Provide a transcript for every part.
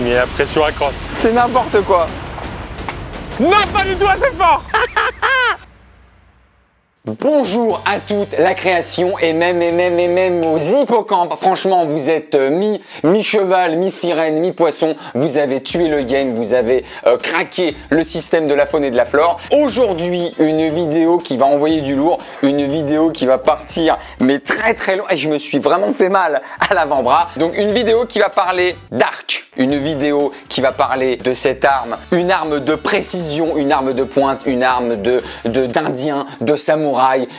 Mais la pression accroche. C'est n'importe quoi. Non, pas du tout assez fort. Bonjour à toutes, la création et même aux hippocampes. Franchement, vous êtes mi-cheval, mi-sirène, mi-poisson. Vous avez tué le game, vous avez craqué le système de la faune et de la flore. Aujourd'hui, une vidéo qui va envoyer du lourd, une vidéo qui va partir mais très loin. Et je me suis vraiment fait mal à l'avant-bras. Donc une vidéo qui va parler d'arc, une vidéo qui va parler de cette arme, une arme de précision, une arme de pointe, une arme d'Indien, de samouraï,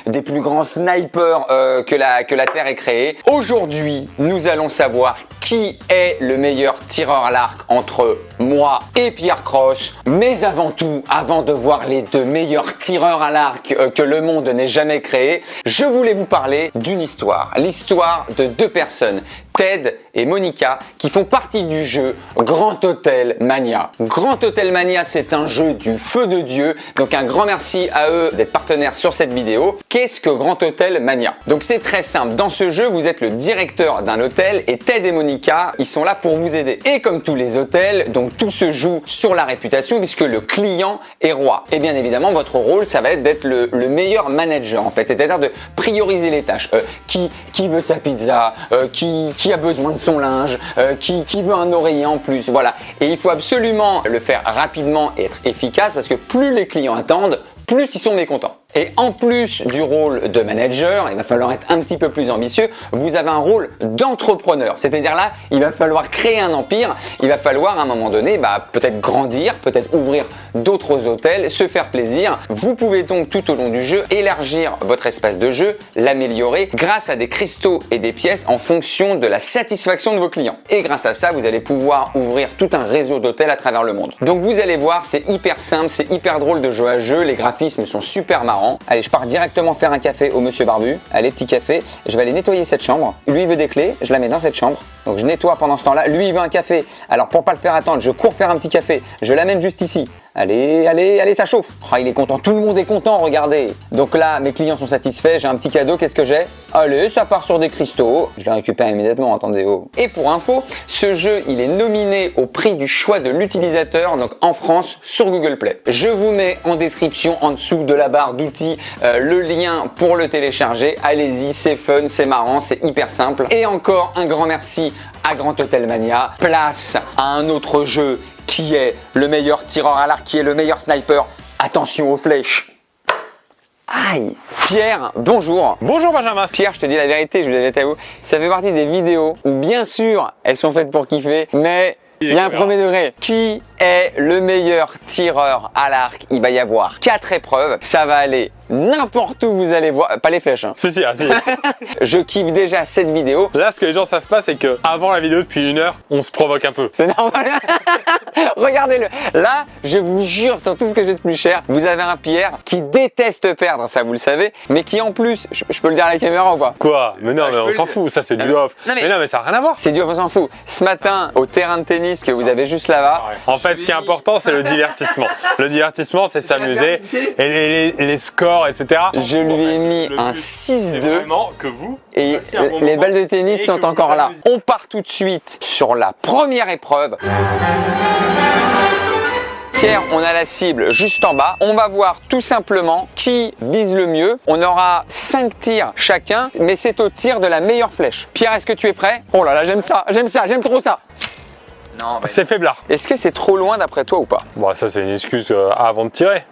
des plus grands snipers que la Terre ait créé. Aujourd'hui, nous allons savoir qui est le meilleur tireur à l'arc entre moi et Pierre Cross. Mais avant tout, avant de voir les deux meilleurs tireurs à l'arc que le monde n'ait jamais créé, je voulais vous parler d'une histoire. L'histoire de deux personnes, Ted et Monica, qui font partie du jeu Grand Hotel Mania. Grand Hotel Mania, c'est un jeu du feu de Dieu. Donc un grand merci à eux d'être partenaires sur cette vidéo. Qu'est-ce que Grand Hotel Mania? Donc c'est très simple. Dans ce jeu, vous êtes le directeur d'un hôtel et Ted et Monica, ils sont là pour vous aider. Et comme tous les hôtels, donc tout se joue sur la réputation puisque le client est roi. Et bien évidemment, votre rôle, ça va être d'être le meilleur manager en fait. C'est-à-dire de prioriser les tâches. Qui veut sa pizza, qui a besoin de son linge, qui veut un oreiller en plus, voilà. Et il faut absolument le faire rapidement et être efficace parce que plus les clients attendent, plus ils sont mécontents. Et en plus du rôle de manager, il va falloir être un petit peu plus ambitieux, vous avez un rôle d'entrepreneur. C'est-à-dire là, il va falloir créer un empire, il va falloir à un moment donné peut-être grandir, peut-être ouvrir d'autres hôtels, se faire plaisir. Vous pouvez donc tout au long du jeu élargir votre espace de jeu, l'améliorer grâce à des cristaux et des pièces en fonction de la satisfaction de vos clients. Et grâce à ça, vous allez pouvoir ouvrir tout un réseau d'hôtels à travers le monde. Donc vous allez voir, c'est hyper simple, c'est hyper drôle de jouer à jeu, les graphismes sont super marrants. Allez, je pars directement faire un café au monsieur barbu. Allez, petit café. Je vais aller nettoyer cette chambre. Lui, il veut des clés. Je la mets dans cette chambre. Donc, je nettoie pendant ce temps-là. Lui, il veut un café. Alors, pour pas le faire attendre, je cours faire un petit café. Je l'amène juste ici. Allez, ça chauffe. Oh, il est content. Tout le monde est content, regardez. Donc là, mes clients sont satisfaits. J'ai un petit cadeau. Qu'est-ce que j'ai? Allez, ça part sur des cristaux. Je les récupère immédiatement, attendez. Oh. Et pour info, ce jeu, il est nominé au prix du choix de l'utilisateur, donc en France, sur Google Play. Je vous mets en description, en dessous de la barre d'outils, le lien pour le télécharger. Allez-y, c'est fun, c'est marrant, c'est hyper simple. Et encore un grand merci à Grand Hotel Mania. Place à un autre jeu qui est le meilleur tireur à l'arc, qui est le meilleur sniper. Attention aux flèches. Aïe! Pierre, bonjour! Bonjour Benjamin! Pierre, je te dis la vérité, je vous l'avais à vous. Ça fait partie des vidéos où bien sûr elles sont faites pour kiffer, mais il y a un premier degré. Qui est le meilleur tireur à l'arc? Il va y avoir 4 épreuves. Ça va aller n'importe où vous allez voir. Pas les flèches. Hein. Si. Je kiffe déjà cette vidéo. Là, ce que les gens savent pas, c'est que avant la vidéo, depuis 1 heure, on se provoque un peu. C'est normal. Regardez-le. Là, je vous jure sur tout ce que j'ai de plus cher, vous avez un Pierre qui déteste perdre, ça vous le savez, mais qui en plus, je peux le dire à la caméra ou pas? Quoi? Mais non, mais on s'en fout. Ça, c'est du off. Mais non, mais ça n'a rien à voir. C'est du off, on s'en fout. Ce matin, au terrain de tennis que vous avez juste là-bas. En fait, ce qui est important, c'est le divertissement. Le divertissement, c'est s'amuser. Et les scores, etc. Je lui ai mis un 6-2. Vraiment que vous. Et les balles de tennis sont encore là. On part tout de suite sur la première épreuve. Pierre, on a la cible juste en bas. On va voir tout simplement qui vise le mieux. On aura 5 tirs chacun, mais c'est au tir de la meilleure flèche. Pierre, est-ce que tu es prêt? Oh là là, j'aime j'aime trop ça. Non, c'est faiblard. Est-ce que c'est trop loin d'après toi ou pas? Bon, ça, c'est une excuse avant de tirer.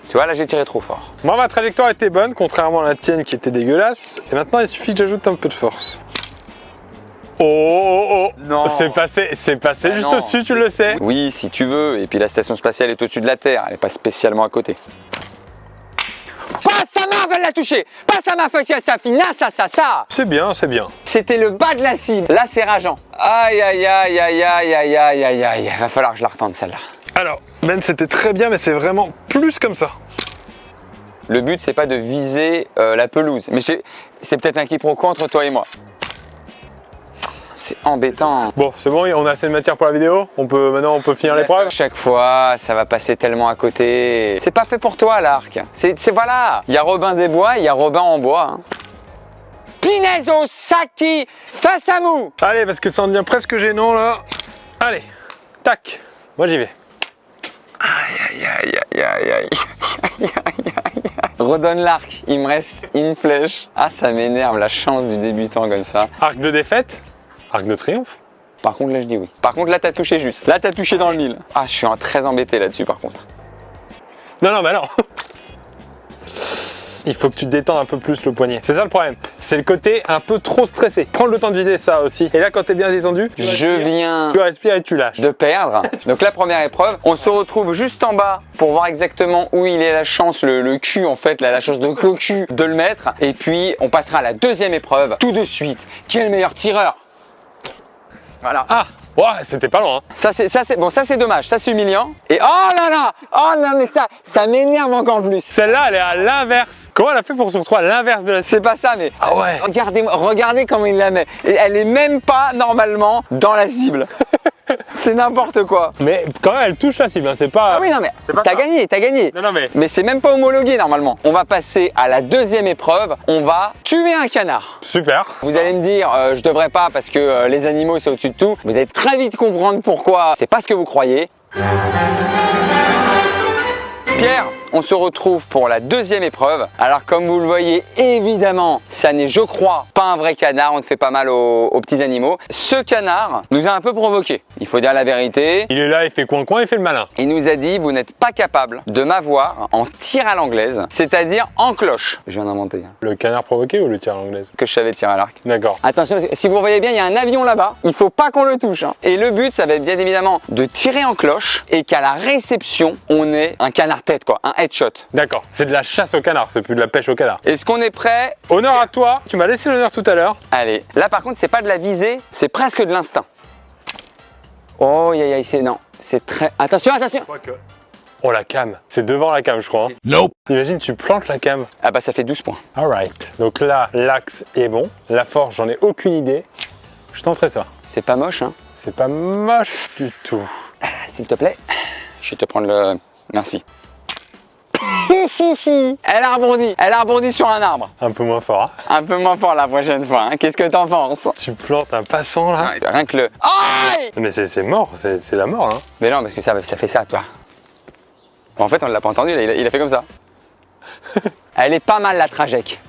Tu vois, là, j'ai tiré trop fort. Moi, ma trajectoire était bonne, contrairement à la tienne qui était dégueulasse. Et maintenant, il suffit que j'ajoute un peu de force. Oh. Non. C'est passé juste au-dessus, tu le sais. Oui, si tu veux. Et puis la station spatiale est au-dessus de la Terre. Elle n'est pas spécialement à côté. Passe sa main, elle l'a touché. Passe sa main, ça finit, ça. C'est bien. C'était le bas de la cible. Là, c'est rageant. Aïe. Va falloir que je la retente, celle-là. Alors, Ben, c'était très bien, mais c'est vraiment plus comme ça. Le but, c'est pas de viser la pelouse. Mais c'est peut-être un quiproquo entre toi et moi. C'est embêtant. Bon, c'est bon, on a assez de matière pour la vidéo. Maintenant, on peut finir l'épreuve. Chaque fois, ça va passer tellement à côté. C'est pas fait pour toi, l'arc. Voilà. Il y a Robin des Bois, il y a Robin en bois. Hein. Pinezo Saki face à Mou. Allez, parce que ça en devient presque gênant là. Allez, tac, moi j'y vais. Aïe, aïe, aïe, aïe, aïe, aïe, aïe, aïe. Redonne l'arc, il me reste une flèche. Ah, ça m'énerve, la chance du débutant comme ça. Arc de défaite, arc de triomphe. Par contre, là, je dis oui. Par contre, là, t'as touché juste. Là, t'as touché dans le mille. Ah, je suis très embêté là-dessus, par contre. Non, non, bah non. Il faut que tu détends un peu plus le poignet. C'est ça le problème. C'est le côté un peu trop stressé. Prendre le temps de viser ça aussi. Et là, quand t'es bien détendu, tu respires et tu lâches. De perdre. Donc la première épreuve, on se retrouve juste en bas pour voir exactement où il est la chance, le cul en fait, la chance de cocu de le mettre. Et puis on passera à la deuxième épreuve tout de suite. Qui est le meilleur tireur? Voilà. Ah, ouais, c'était pas loin. Ça c'est dommage, ça c'est humiliant. Et oh là là, oh non mais ça m'énerve encore plus. Celle-là, elle est à l'inverse. Comment elle a fait pour se retrouver à l'inverse de la... C'est pas ça, mais Ah ouais. regardez comment il la met. Et elle est même pas normalement dans la cible. C'est n'importe quoi. Mais quand même, elle touche la cible, hein, c'est pas... Ah oui, non mais pas t'as ça. gagné, t'as gagné. Non, non, mais... Mais c'est même pas homologué normalement. On va passer à la deuxième épreuve. On va tuer un canard. Super. Vous allez me dire, je devrais pas parce que les animaux c'est au-dessus de tout. Vous allez très vite comprendre pourquoi c'est pas ce que vous croyez. Pierre, on se retrouve pour la deuxième épreuve. Alors comme vous le voyez, évidemment, ça n'est, je crois, pas un vrai canard. On ne fait pas mal aux petits animaux. Ce canard nous a un peu provoqué. Il faut dire la vérité. Il est là, il fait coin-coin, il fait le malin. Il nous a dit, vous n'êtes pas capable de m'avoir en tir à l'anglaise, c'est-à-dire en cloche. Je viens d'inventer. Le canard provoqué ou le tir à l'anglaise? Que je savais tirer à l'arc. D'accord. Attention, parce que si vous voyez bien, il y a un avion là-bas. Il faut pas qu'on le touche. Hein. Et le but, ça va être bien évidemment de tirer en cloche et qu'à la réception, on ait un canard-tête, quoi, un headshot. D'accord. C'est de la chasse au canard, c'est plus de la pêche au canard. Est-ce qu'on est prêt? Honneur à toi, tu m'as laissé l'honneur tout à l'heure. Allez. Là, par contre, c'est pas de la visée, c'est presque de l'instinct. Oh, aïe, aïe, c'est non. C'est très... Attention, attention. Oh, la cam. C'est devant la cam, je crois. Hein. Nope. Imagine, tu plantes la cam. Ah bah, ça fait 12 points. Alright. Donc là, l'axe est bon. La forge, j'en ai aucune idée. Je tenterai ça. C'est pas moche, hein? C'est pas moche du tout. S'il te plaît. Je vais te prendre le... Merci. Elle a rebondi sur un arbre. Un peu moins fort. Hein. Un peu moins fort la prochaine fois. Hein. Qu'est-ce que t'en penses? Tu plantes un passant là. Rien que le... Aïe! Mais c'est mort, c'est la mort. Hein. Mais non, parce que ça fait ça, toi. Bon, en fait, on ne l'a pas entendu, il a fait comme ça. Elle est pas mal la trajectoire.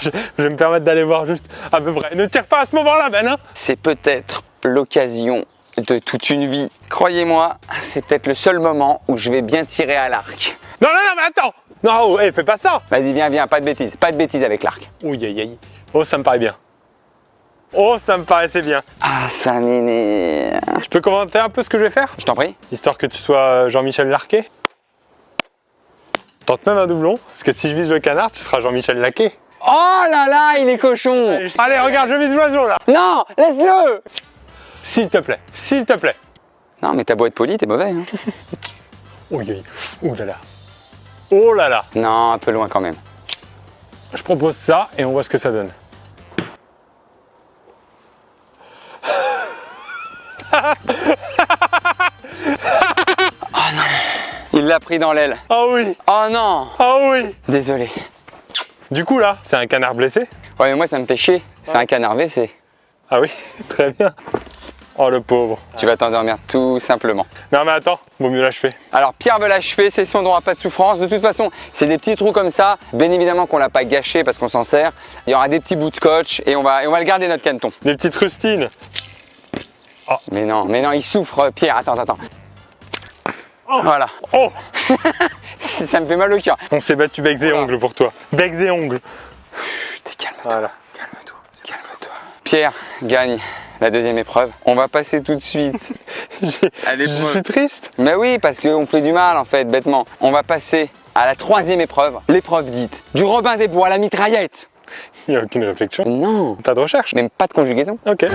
Je vais me permettre d'aller voir juste à peu près. Ne tire pas à ce moment-là, Ben. Hein. C'est peut-être l'occasion de toute une vie. Croyez-moi, c'est peut-être le seul moment où je vais bien tirer à l'arc. Non, non, non, mais attends. Non, oh, hey, fais pas ça. Vas-y, viens, pas de bêtises avec l'arc. Ouh, aïe, aïe. Oh, ça me paraît bien. Oh, ça me paraissait bien. Ah, ça m'énerve. Je peux commenter un peu ce que je vais faire? Je t'en prie. Histoire que tu sois Jean-Michel Larquet. Tente même un doublon, parce que si je vise le canard, tu seras Jean-Michel Laquet. Oh là là, il est cochon. Allez, regarde, je vise l'oiseau là. Non, laisse-le. S'il te plaît, s'il te plaît. Non, mais t'as beau être poli, t'es mauvais. Hein. Oui, oui. Ouh là là. Oh là là. Non, un peu loin quand même. Je propose ça et on voit ce que ça donne. Il l'a pris dans l'aile. Ah oui. Oh non. Ah oui. Désolé. Du coup là, c'est un canard blessé? Ouais, mais moi ça me fait chier. C'est un canard WC. Ah oui, très bien. Oh le pauvre. Tu vas t'endormir tout simplement. Non mais attends, vaut mieux l'achever. Alors Pierre veut l'achever, c'est son droit, pas de souffrance. De toute façon, c'est des petits trous comme ça. Bien évidemment qu'on l'a pas gâché parce qu'on s'en sert. Il y aura des petits bouts de scotch et on va le garder notre caneton. Des petites rustines. Mais non, il souffre Pierre. Attends. Voilà. Oh. Ça me fait mal au cœur. On s'est battu becs et ongles pour toi. Becs et ongles. Calme-toi. Voilà. Calme-toi. Pierre gagne la deuxième épreuve. On va passer tout de suite. Je suis triste. Mais oui, parce qu'on fait du mal en fait, bêtement. On va passer à la troisième épreuve. L'épreuve dite du Robin des Bois, la mitraillette. Il n'y a aucune réflexion. Non. Pas de recherche. Même pas de conjugaison. Ok.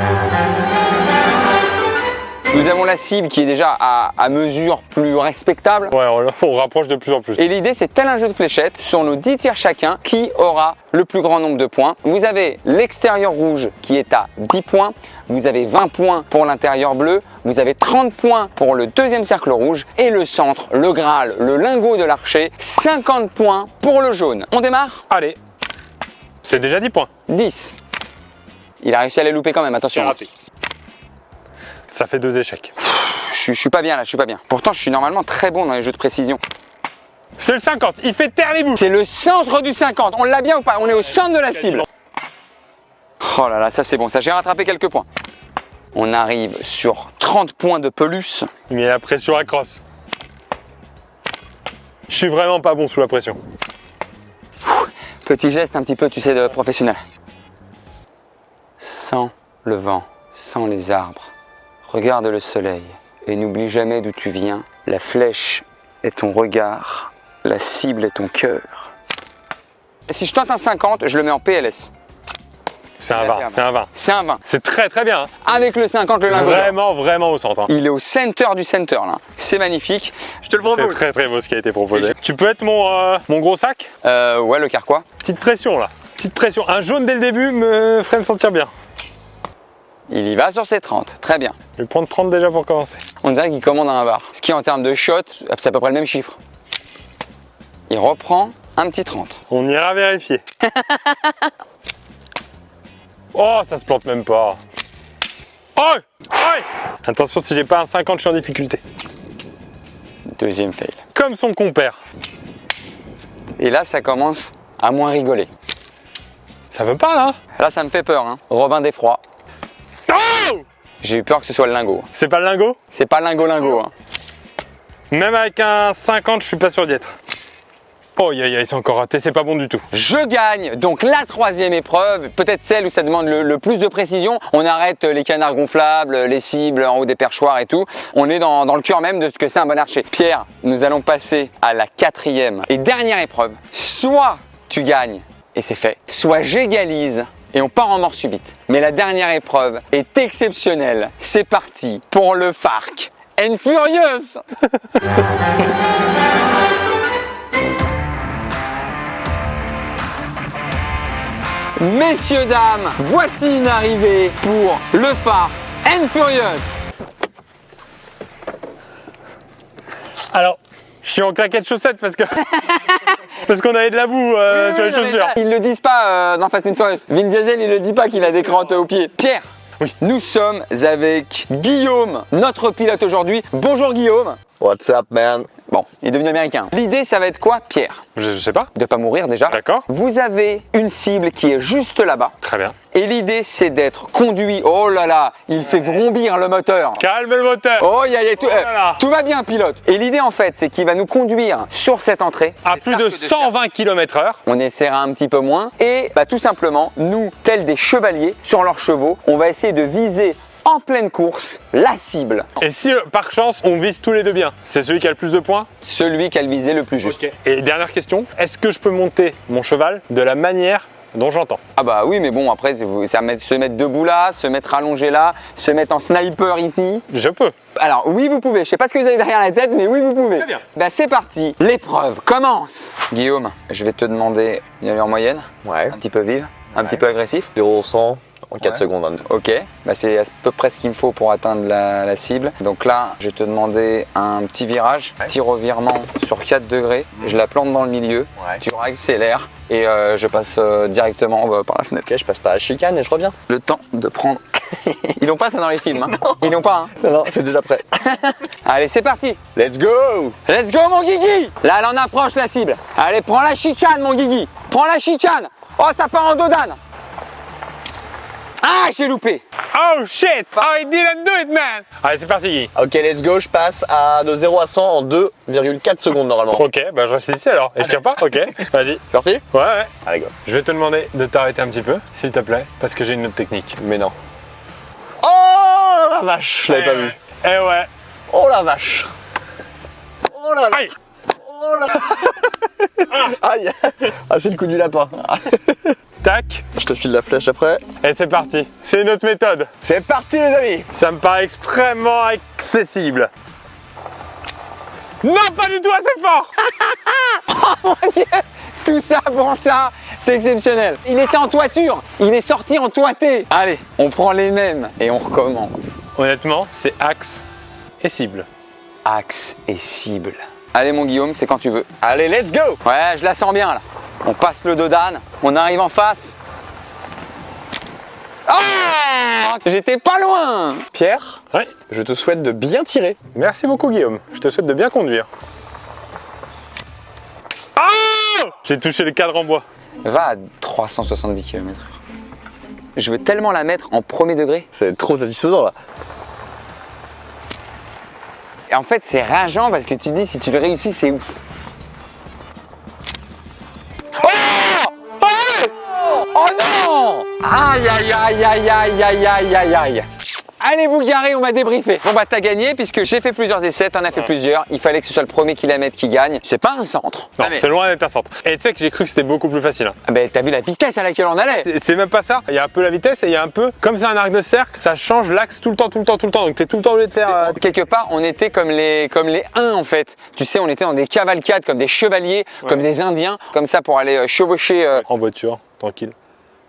Nous avons la cible qui est déjà à mesure plus respectable. Ouais, on rapproche de plus en plus. Et l'idée, c'est tel un jeu de fléchettes, sur nos 10 tirs chacun, qui aura le plus grand nombre de points. Vous avez l'extérieur rouge qui est à 10 points, vous avez 20 points pour l'intérieur bleu, vous avez 30 points pour le deuxième cercle rouge, et le centre, le Graal, le lingot de l'archer, 50 points pour le jaune. On démarre? Allez. C'est déjà 10 points. 10. Il a réussi à les louper quand même, attention. C'est raté. Ça fait 2 échecs. Je suis pas bien là, je suis pas bien. Pourtant, je suis normalement très bon dans les jeux de précision. C'est le 50, il fait taire les bouts. C'est le centre du 50. On l'a bien ou pas? On est au centre de la cible. Oh là là, ça c'est bon. Ça, j'ai rattrapé quelques points. On arrive sur 30 points de pelus. Il met la pression à crosse. Je suis vraiment pas bon sous la pression. Petit geste un petit peu, tu sais, de professionnel. Sans le vent, sans les arbres, regarde le soleil et n'oublie jamais d'où tu viens. La flèche est ton regard, la cible est ton cœur. Si je tente un 50, je le mets en PLS. C'est un 20, c'est un 20. C'est un 20. C'est très très bien. Hein. Avec le 50, le lingot. Vraiment, vraiment au centre. Hein. Il est au center du center là. C'est magnifique. Je te le propose. C'est très très beau ce qui a été proposé. Tu peux être mon gros sac? Ouais, le carquois. Petite pression là. Petite pression. Un jaune dès le début me ferait me sentir bien. Il y va sur ses 30. Très bien. Je vais prendre 30 déjà pour commencer. On dirait qu'il commande un bar. Ce qui en termes de shot, c'est à peu près le même chiffre. Il reprend un petit 30. On ira vérifier. Oh, ça se plante même pas. Oh, oh. Attention, si j'ai pas un 50, je suis en difficulté. Deuxième fail. Comme son compère. Et là, ça commence à moins rigoler. Ça veut pas là? Là, ça me fait peur. Hein. Robin d'effroi. Oh! J'ai eu peur que ce soit le lingot. C'est pas le lingot? C'est pas lingot. Hein. Même avec un 50, je suis pas sûr d'y être. Oh, c'est encore raté, c'est pas bon du tout. Je gagne donc la troisième épreuve, peut-être celle où ça demande le plus de précision. On arrête les canards gonflables, les cibles en haut des perchoirs et tout. On est dans le cœur même de ce que c'est un bon archer. Pierre, nous allons passer à la quatrième et dernière épreuve. Soit tu gagnes et c'est fait, soit j'égalise et on part en mort subite. Mais la dernière épreuve est exceptionnelle. C'est parti pour le Fast and Furious. Messieurs, dames, voici une arrivée pour le Fast and Furious. Alors, je suis en claquette chaussettes parce que parce qu'on avait de la boue sur les chaussures. Ils le disent pas dans Fast and Furious. Vin Diesel, il le dit pas qu'il a des crottes aux pieds. Pierre, oui. Nous sommes avec Guillaume, notre pilote aujourd'hui. Bonjour Guillaume. What's up, man? Bon, il est devenu américain. L'idée, ça va être quoi, Pierre? Je sais pas. De pas mourir déjà. D'accord. Vous avez une cible qui est juste là-bas. Très bien. Et l'idée, c'est d'être conduit. Oh là là, il fait vrombir le moteur. Calme le moteur. Oh, tout, là là. tout va bien, pilote. Et l'idée, en fait, c'est qu'il va nous conduire sur cette entrée. À plus de 120 km/h. On essaiera un petit peu moins. Et tout simplement, nous, tels des chevaliers sur leurs chevaux, on va essayer de viser en pleine course la cible. Et si par chance on vise tous les deux bien, c'est celui qui a le plus de points? Celui qui a le visé le plus juste. Okay. Et dernière question, est-ce que je peux monter mon cheval de la manière dont j'entends? Ah bah oui, mais bon, après, ça se mettre debout là, se mettre allongé là, se mettre en sniper ici. Je peux. Alors oui, vous pouvez. Je sais pas ce que vous avez derrière la tête, mais oui, vous pouvez. Très bien. C'est parti. L'épreuve commence. Guillaume, je vais te demander une allure moyenne. Ouais. Un petit peu vive, un petit peu agressif. 0-100 en 4 secondes. 22. Ok, c'est à peu près ce qu'il me faut pour atteindre la cible. Donc là, je vais te demander un petit virage, petit revirement sur 4 degrés. Je la plante dans le milieu, tu accélères et je passe directement par la fenêtre. Ok, je passe par la chicane et je reviens. Le temps de prendre... Ils n'ont pas ça dans les films, hein. Ils n'ont pas, hein. Non, c'est déjà prêt. Allez, c'est parti. Let's go! Let's go, mon Guigui. Là, elle en approche, la cible. Allez, prends la chicane, mon Guigui. Prends la chicane. Oh, ça part en dodane. Ah, j'ai loupé. Oh shit! Oh, I didn't do it, man! Allez, c'est parti, Guy. Ok, let's go, je passe de 0 à 100 en 2,4 secondes normalement. Ok, bah je reste ici alors. Et je tire pas? Ok, vas-y. C'est parti? Ouais. Allez, go. Je vais te demander de t'arrêter un petit peu, s'il te plaît, parce que j'ai une autre technique. Mais non. Oh la vache, je l'avais pas vu. Eh ouais. Oh la vache. Oh là là. Aïe! Oh là. Aïe. Ah, c'est le coup du lapin. Tac. Je te file la flèche après. Et c'est parti. C'est une autre méthode. C'est parti les amis. Ça me paraît extrêmement accessible. Non, pas du tout assez fort. Oh mon Dieu. Tout ça pour ça, c'est exceptionnel. Il était en toiture, il est sorti en toité. Allez, on prend les mêmes et on recommence. Honnêtement, c'est axe et cible. Axe et cible. Allez mon Guillaume, c'est quand tu veux. Allez, let's go. Ouais, je la sens bien là. On passe le dodane, on arrive en face. Ah, j'étais pas loin. Pierre, Ouais. je te souhaite de bien tirer. Merci beaucoup Guillaume, je te souhaite de bien conduire. Ah, j'ai touché le cadre en bois. Va à 370 km/h. Je veux tellement la mettre en premier degré. C'est trop satisfaisant là. Et en fait, c'est rageant parce que tu te dis, si tu le réussis, c'est ouf. Oh, oh non! Aïe, aïe, aïe, aïe, aïe, aïe, aïe, aïe, aïe. Allez vous garer, on va débriefer. Bon bah t'as gagné puisque j'ai fait plusieurs essais, t'en as fait plusieurs. Il fallait que ce soit le premier kilomètre qui gagne. C'est pas un centre. Non, Ah, mais... c'est loin d'être un centre. Et tu sais que j'ai cru que c'était beaucoup plus facile. Hein. Ah bah t'as vu la vitesse à laquelle on allait. C'est même pas ça, il y a un peu la vitesse et il y a un peu, comme c'est un arc de cercle, ça change l'axe tout le temps. Donc t'es tout le temps obligé de faire... Quelque part, on était comme les Huns en fait. Tu sais, on était dans des cavalcades, comme des chevaliers, comme des Indiens, comme ça pour aller chevaucher. En voiture, tranquille.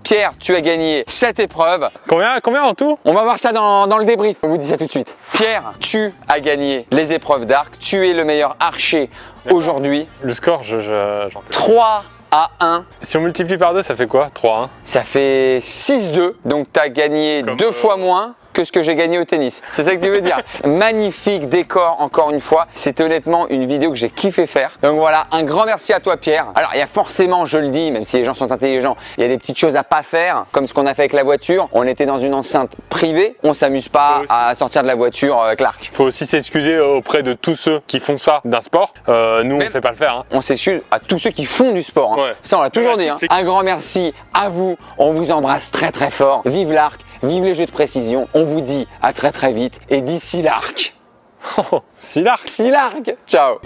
Pierre, tu as gagné cette épreuve. Combien en tout? On va voir ça dans le débrief. On vous dit ça tout de suite. Pierre, tu as gagné les épreuves d'arc. Tu es le meilleur archer aujourd'hui. Le score, j'en peux. 3-1. Si on multiplie par 2, ça fait quoi? 3-1. Ça fait 6-2. Donc tu as gagné Comme, 2 fois moins que ce que j'ai gagné au tennis. C'est ça que tu veux dire? Magnifique décor encore une fois. C'était honnêtement une vidéo que j'ai kiffé faire. Donc voilà, un grand merci à toi Pierre. Alors il y a forcément, je le dis, même si les gens sont intelligents, il y a des petites choses à pas faire, comme ce qu'on a fait avec la voiture. On était dans une enceinte privée, on s'amuse pas à sortir de la voiture avec l'arc. Faut aussi s'excuser auprès de tous ceux qui font ça d'un sport. Nous, on sait pas le faire. Hein. On s'excuse à tous ceux qui font du sport. Hein. Ouais. Ça, on l'a toujours dit. Hein. Un grand merci à vous. On vous embrasse très très fort. Vive l'arc, vive les jeux de précision. On vous dit à très très vite. Et d'ici l'arc. Si l'arc. Si l'arc. Ciao.